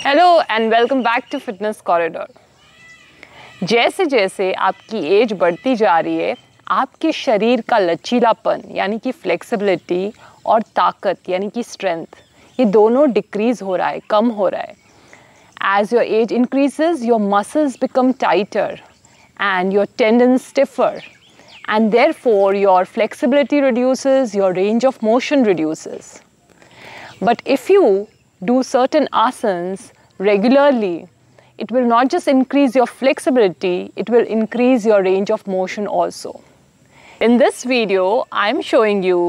Hello and welcome back to fitness corridor. जैसे जैसे आपकी एज बढ़ती जा रही है, आपके शरीर का लचीलापन यानी कि फ्लेक्सिबिलिटी और ताकत यानी कि स्ट्रेंथ, ये दोनों डिक्रीज हो रहा है, कम हो रहा है। As your age increases, your muscles become tighter and your tendons stiffer, and therefore your flexibility reduces, your range of motion reduces. But if you do certain asanas regularly, it will not just increase your flexibility, it will increase your range of motion also. In this video, I'm showing you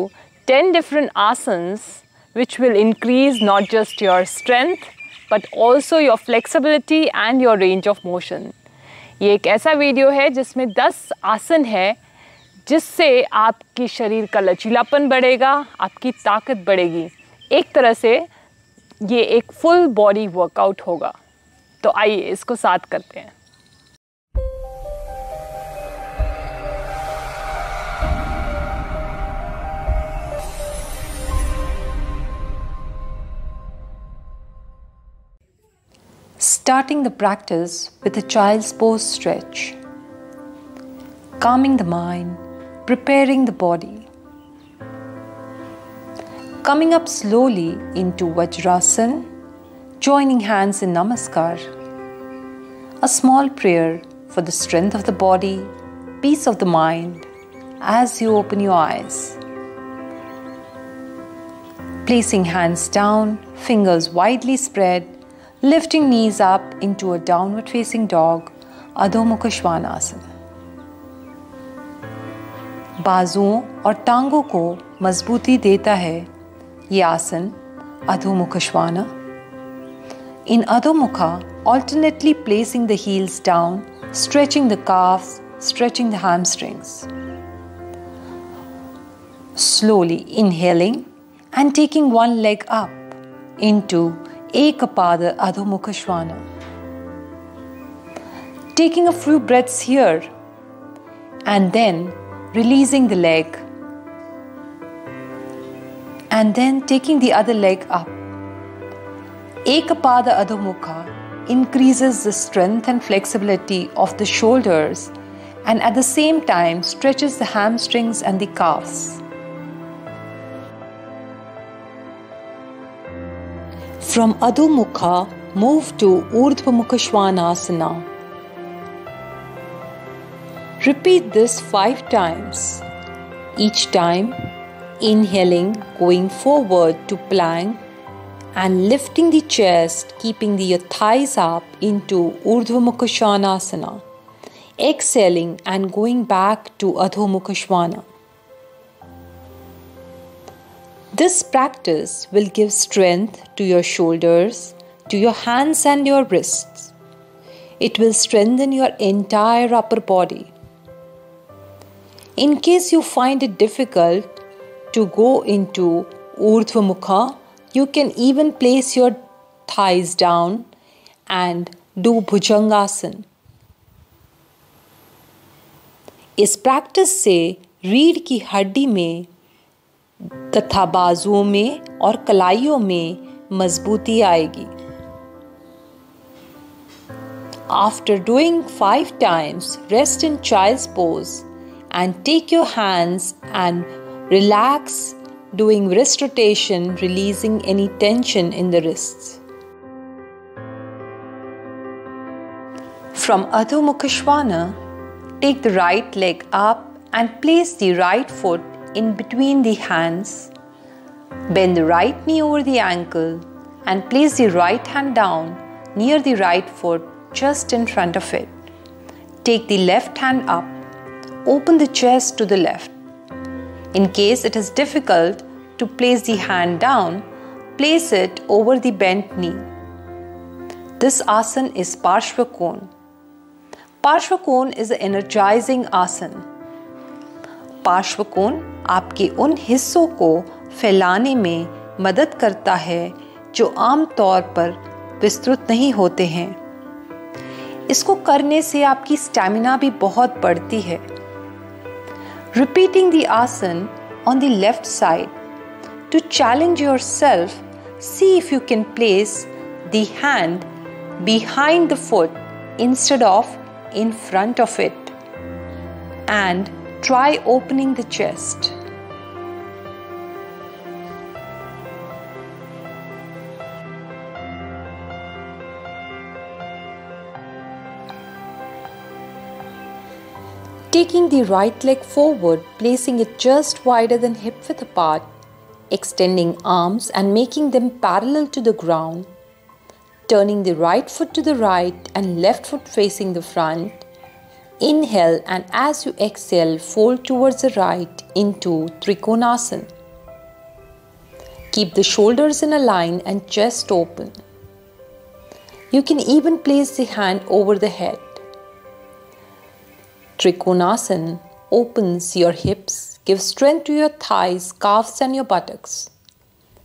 10 different asanas which will increase not just your strength but also your flexibility and your range of motion. ये एक ऐसा video है जिसमें 10 आसन है जिससे आपकी शरीर का लचीलापन बढ़ेगा, आपकी ताकत बढ़ेगी। एक तरह से ये एक फुल बॉडी वर्कआउट होगा। तो आइए इसको साथ करते हैं। Starting the practice with a child's pose stretch. Calming the mind, preparing the body. Coming up slowly into Vajrasana, joining hands in Namaskar. A small prayer for the strength of the body, peace of the mind as you open your eyes. Placing hands down, fingers widely spread, lifting knees up into a downward facing dog, Adho Mukha Svanasana. बाजुओं और टांगों को मजबूती देता है ये आसन Adho Mukha Svana. In Adho Mukha, alternately placing the heels down, stretching the calves, stretching the hamstrings. Slowly inhaling and taking one leg up into Ekapada Adho Mukha Svana. Taking a few breaths here and then releasing the leg and then taking the other leg up. Ekapada Adho Mukha increases the strength and flexibility of the shoulders and at the same time stretches the hamstrings and the calves. From Adho Mukha, move to Urdhva Mukha Svanasana. Repeat this 5 times. Each time, inhaling, going forward to plank and lifting the chest, keeping the thighs up into Urdhva Mukha Svanasana. Exhaling and going back to Adho Mukha Svana. This practice will give strength to your shoulders, to your hands and your wrists. It will strengthen your entire upper body. In case you find it difficult to go into Urdhva Mukha, you can even place your thighs down and do Bhujangasana. इस practice से रीढ़ की हड्डी में तथा बाजुओं में और कलाइयों में मजबूती आएगी। After doing 5 times, rest in child's pose and take your hands and relax, doing wrist rotation, releasing any tension in the wrists. From Adho Mukha Svana, take the right leg up and place the right foot in between the hands. Bend the right knee over the ankle and place the right hand down near the right foot just in front of it. Take the left hand up. Open the chest to the left. In case it is difficult to place the hand down, place it over the bent knee. This asana is Parshva Kona. Parshva Kona is an energizing asana. Parshva Kona आपके उन हिस्सों को फैलाने में मदद करता है जो आम तौर पर विस्तृत नहीं होते हैं। इसको करने से आपकी स्टैमिना भी बहुत बढ़ती है। Repeating the asana on the left side. To challenge yourself, see if you can place the hand behind the foot instead of in front of it. And try opening the chest. Taking the right leg forward, placing it just wider than hip width apart, extending arms and making them parallel to the ground, turning the right foot to the right and left foot facing the front. Inhale, and as you exhale, fold towards the right into Trikonasana. Keep the shoulders in a line and chest open. You can even place the hand over the head. Trikonasana opens your hips, gives strength to your thighs, calves and your buttocks.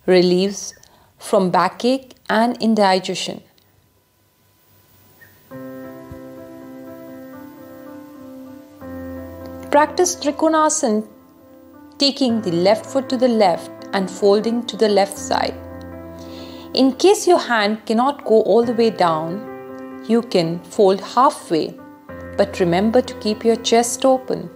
Relieves from backache and indigestion. Practice Trikonasana, taking the left foot to the left and folding to the left side. In case your hand cannot go all the way down, you can fold halfway, but remember to keep your chest open.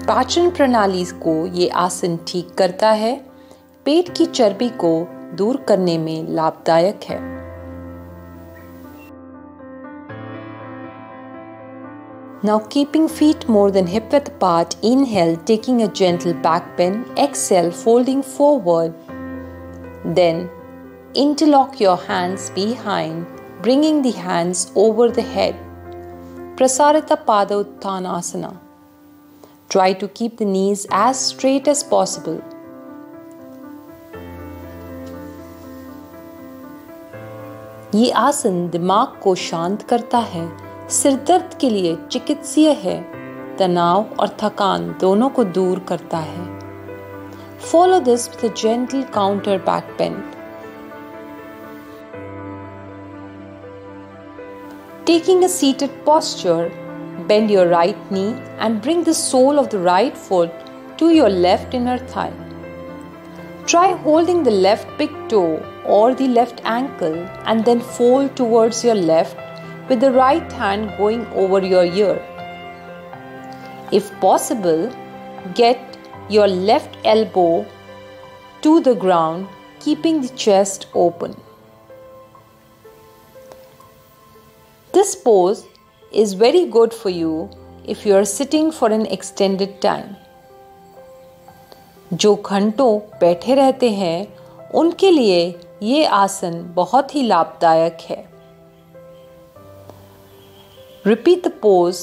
पाचन प्रणाली को ये आसन ठीक करता है, पेट की चर्बी को दूर करने में लाभदायक है। Now keeping feet more than hip width apart, inhale, taking a gentle back bend, exhale, folding forward. Then interlock your hands behind, bringing the hands over the head. Prasarita Pada Uttanasana. Try to keep the knees as straight as possible. ये आसन दिमाग को शांत करता है, सिर दर्द के लिए चिकित्सीय है, तनाव और थकान दोनों को दूर करता है। Follow this with a gentle counter back bend. Taking a seated posture, bend your right knee and bring the sole of the right foot to your left inner thigh. Try holding the left big toe or the left ankle and then fold towards your left with the right hand going over your ear. If possible, get your left elbow to the ground, keeping the chest open. This pose is very good for you if you are sitting for an extended time. जो घंटों बैठे रहते हैं, उनके लिए ये आसन बहुत ही लाभदायक है। Repeat the pose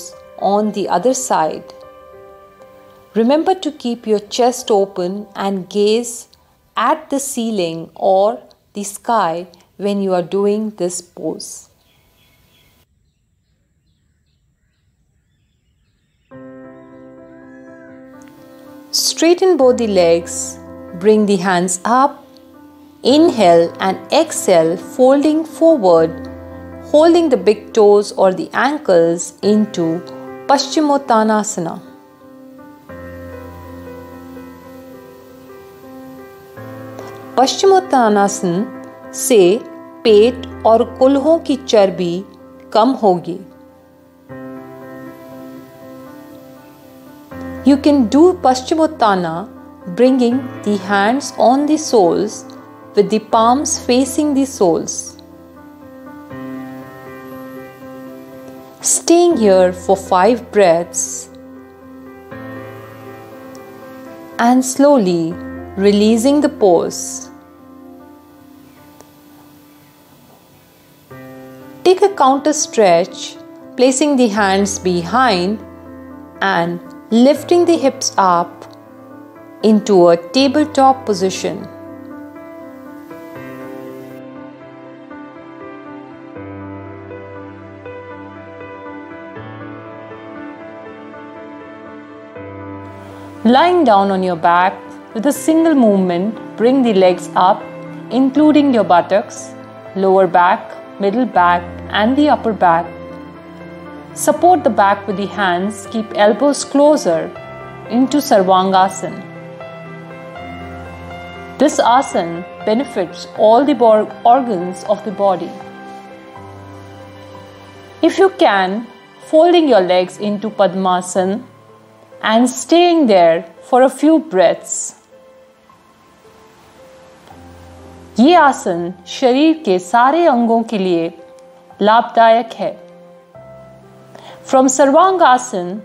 on the other side. Remember to keep your chest open and gaze at the ceiling or the sky when you are doing this pose. Straighten both the legs, bring the hands up, inhale and exhale, folding forward, holding the big toes or the ankles into Paschimottanasana. Paschimottanasana से पेट और कुल्हों की चर्बी कम होगी। You can do Paschimottana bringing the hands on the soles with the palms facing the soles. Staying here for 5 breaths and slowly releasing the pose. Take a counter stretch, placing the hands behind and lifting the hips up into a tabletop position. Lying down on your back with a single movement, bring the legs up, including your buttocks, lower back, middle back, and the upper back. Support the back with the hands, keep elbows closer into Sarvangasana. This asana benefits all the organs of the body. If you can, folding your legs into Padmasana and staying there for a few breaths. ये आसन शरीर के सारे अंगों के लिए लाभदायक है. From Sarvangasana,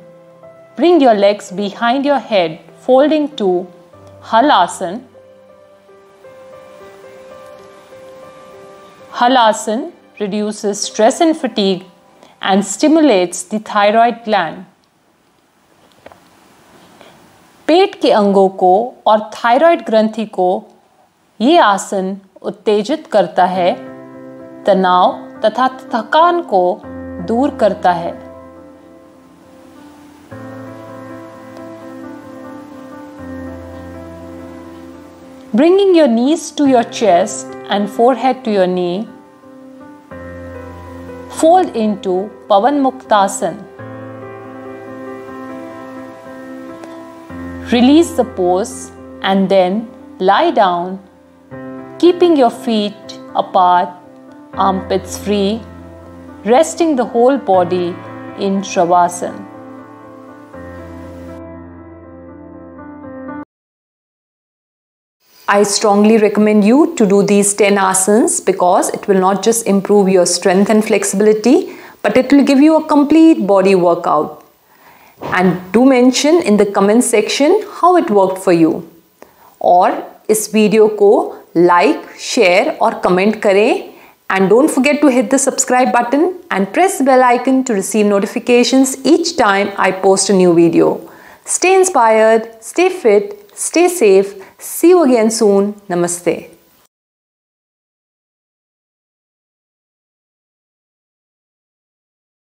bring your legs behind your head, folding to Halasana. Halasana reduces stress and fatigue and stimulates the thyroid gland. पेट के अंगों को और थायराइड ग्रंथि को ये आसन उत्तेजित करता है, तनाव तथा थकान को दूर करता है. Bringing your knees to your chest and forehead to your knee, fold into Pavan Muktasana. Release the pose and then lie down, keeping your feet apart, armpits free, resting the whole body in Shavasana. I strongly recommend you to do these 10 asanas because it will not just improve your strength and flexibility, but it will give you a complete body workout. And do mention in the comment section how it worked for you. और इस video को like, share और comment करें. And don't forget to hit the subscribe button and press the bell icon to receive notifications each time I post a new video. Stay inspired, stay fit, stay safe. See you again soon. Namaste.